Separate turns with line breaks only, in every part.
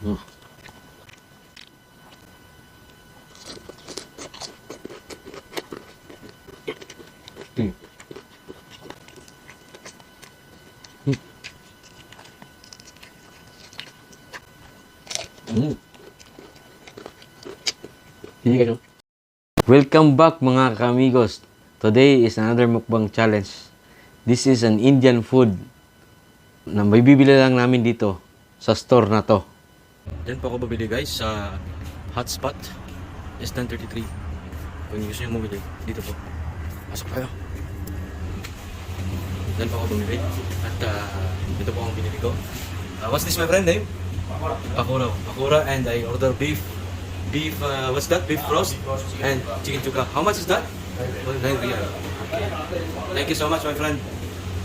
Mm. Mm. Mm. Mm. Sige kayo. Welcome back mga kamigos. Today is another mukbang challenge. This is an Indian food na may bibili lang namin dito sa store na to. Diyan po ako bumili guys sa hotspot S1033. Kung gusto nyo bumili, dito po. Pasok kayo. Diyan po ako bumili. At ito po ang binili ko. What's this my friend name? Pakura. Pakura, and I order beef, what's that? Beef roast and chicken chuka. How much is that? 9 real. Okay. Thank you so much, my friend.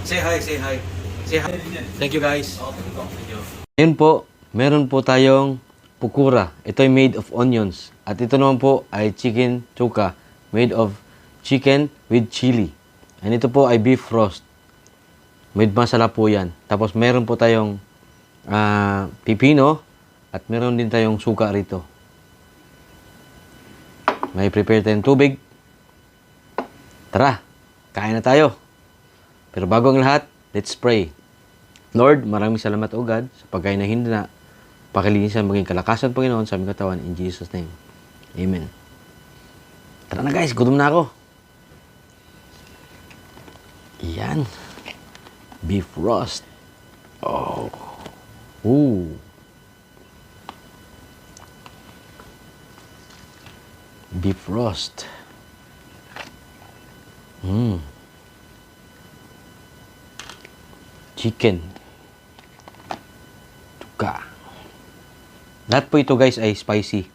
Say hi, say hi. Say hi. Thank you, guys. Thank you. Ngayon po, meron po tayong pukura. Ito ay made of onions. At ito naman po ay chicken chuka, made of chicken with chili. And ito po ay beef roast. Made masala po yan. Tapos meron po tayong pipino at meron din tayong suka rito. May prepare tayong tubig. Tara, kain na tayo. Pero bago ang lahat, let's pray. Lord, maraming salamat o God sa pagkain na hindi na pakilinisan maging kalakasan, Panginoon, sa aming katawan. In Jesus' name. Amen. Tara na guys, gutom na ako. Yan. Beef roast. Oh. Ooh. Beef roast. Chicken. Tuka. Lahat po ito guys ay spicy.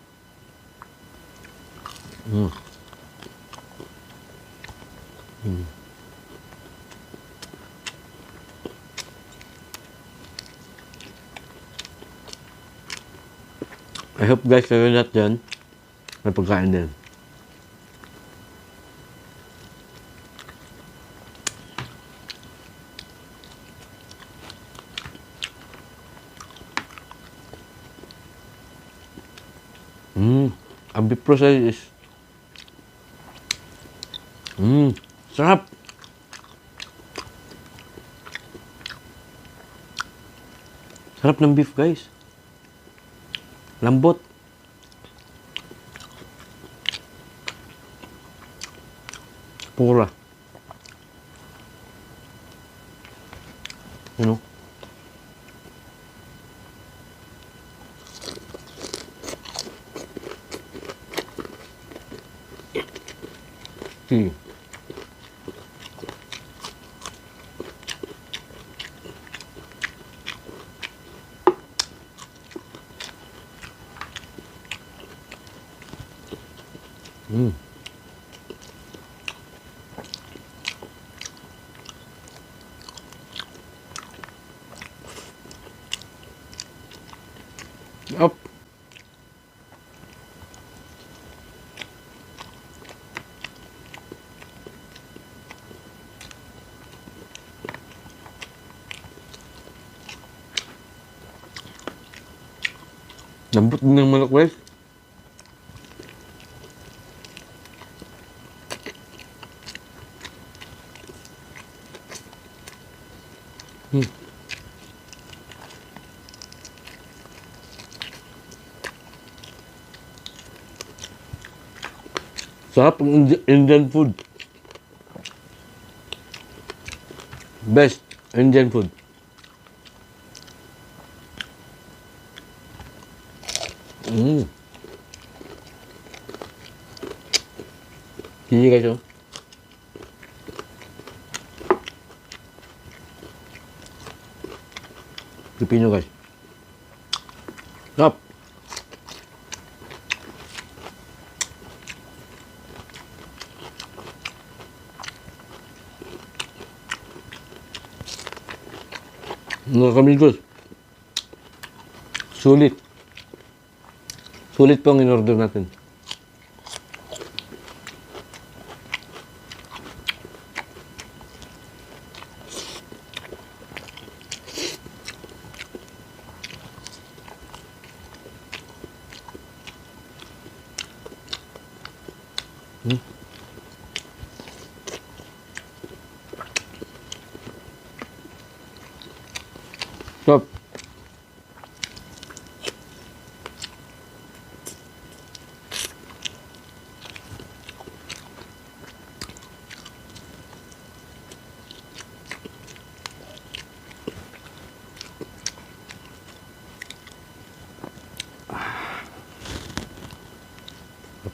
I hope guys kayo lahat dyan may pagkain din. Ang beef process is sarap. Sarap ng beef guys. Lambot. Pura. You know? Hmm. Up. Lambot din ng manok guys. Sarap ang Indian food. Best Indian food. Sige guys, oh. Pipino guys. Sarap. Mga kamigos, sulit. Sulit po ang in-order natin.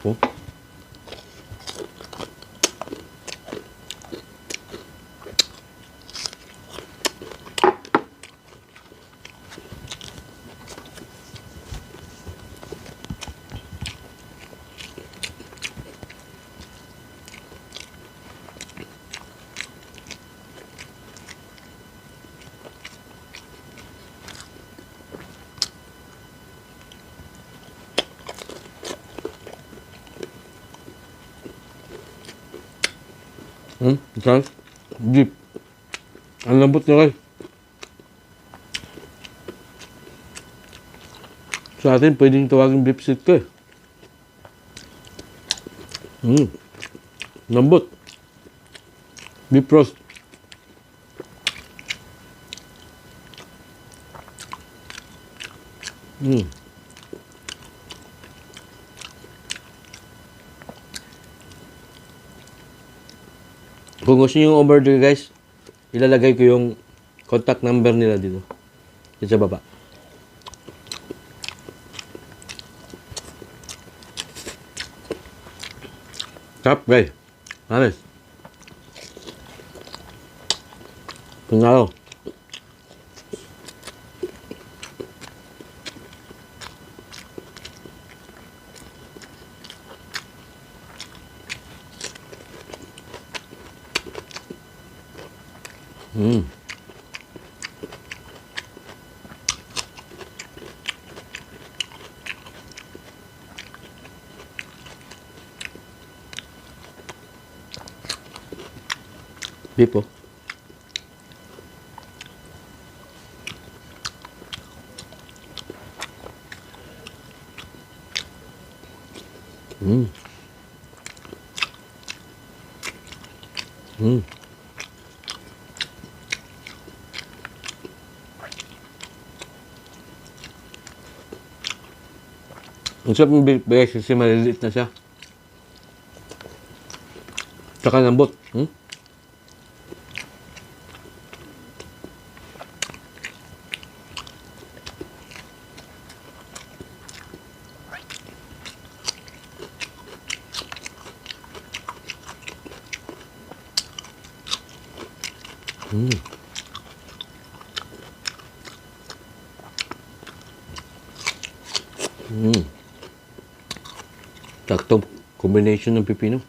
Oh. Guys, beef. Ang lambot niya guys. Sa atin, pwedeng tawagin beef steak ko eh. Lambot. Beef roast. Kung gusto nyo yung order guys, ilalagay ko yung contact number nila dito. Dito sa baba. Sarap guys. Honest. Panalo. Beef oh. Ang sarap ng beef guys kasi maliliit na siya. Tsaka lambot. Taktong combination ng pipino.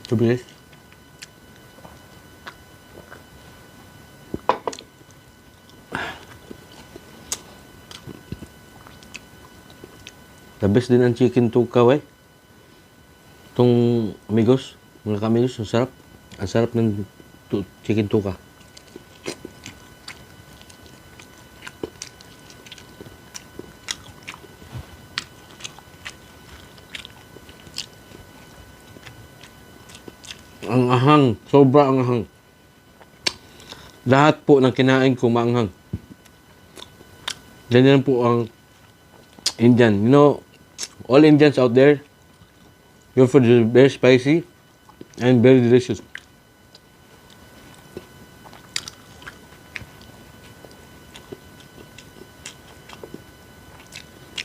Ito guys. The best din ang chicken tukka eh. Itong amigos, mga kamigos, ang sarap. Ang sarap ng chicken tukka. Ang ahang, sobra ang ahang. Lahat po ng kinain ko maanghang. Ganyan po ang Indian. You know, all Indians out there, your food is very spicy and very delicious.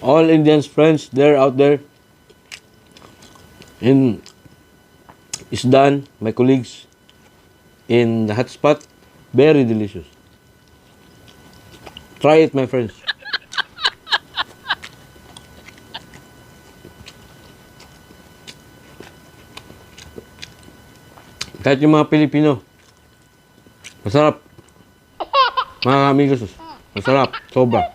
All Indians friends there out there in Isdan, my colleagues in the hot spot, very delicious. Try it, my friends. Kahit yung mga Pilipino, masarap. Mga amigos, masarap, sobra.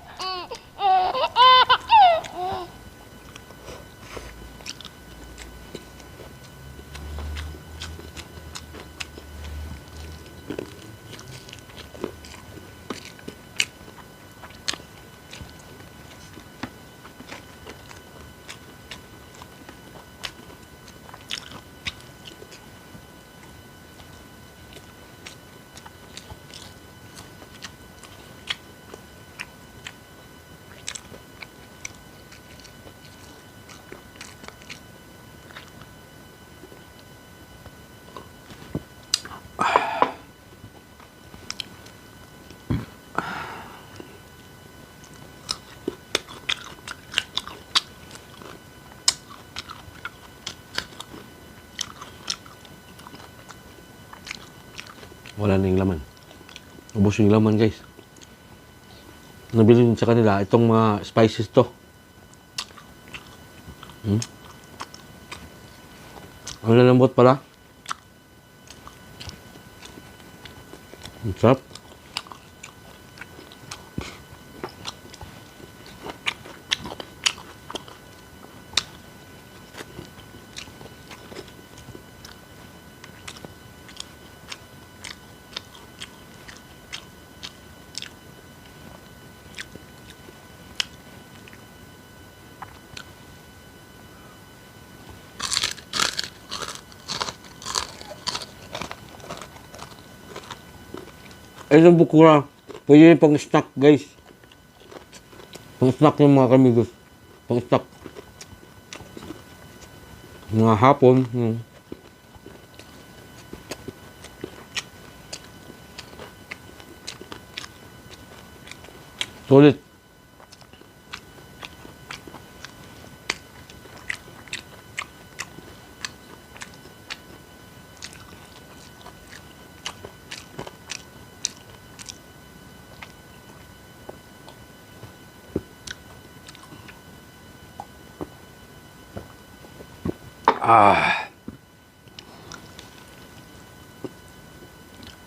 Wala na yung laman. Ubos yung laman, guys. Nabili sa kanila itong mga spices to. Ang lalambot pala. Ang sarap. Itong bukura, pwede yung pang snack, guys. Pang snack yung mga kamigos. Pang snack. Mga hapon. Sulit.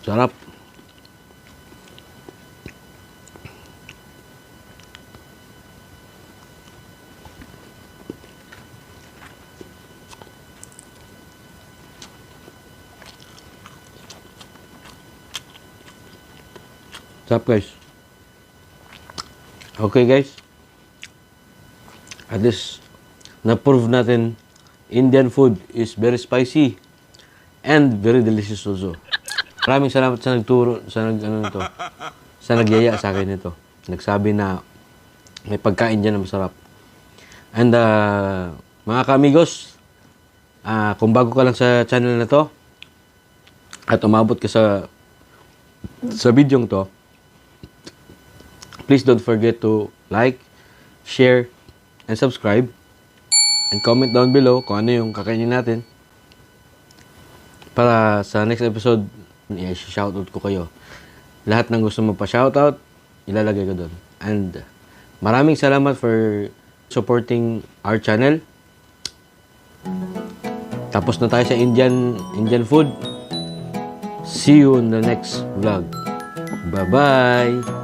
Sarap. Sarap, guys. Okay, guys. At least, na-prove natin Indian food is very spicy and very delicious also. Maraming salamat sa nagturo, sa nagyaya sa akin nito. Nagsabi na may pagkain dyan na masarap. And mga ka-amigos, kung bago ka lang sa channel na to at umabot ka sa video to, please don't forget to like, share, and subscribe. And comment down below kung ano yung kakainin natin. Para sa next episode, i-shoutout ko kayo. Lahat ng gusto mo pa-shoutout, ilalagay ko doon. And maraming salamat for supporting our channel. Tapos na tayo sa Indian food. See you in the next vlog. Bye-bye!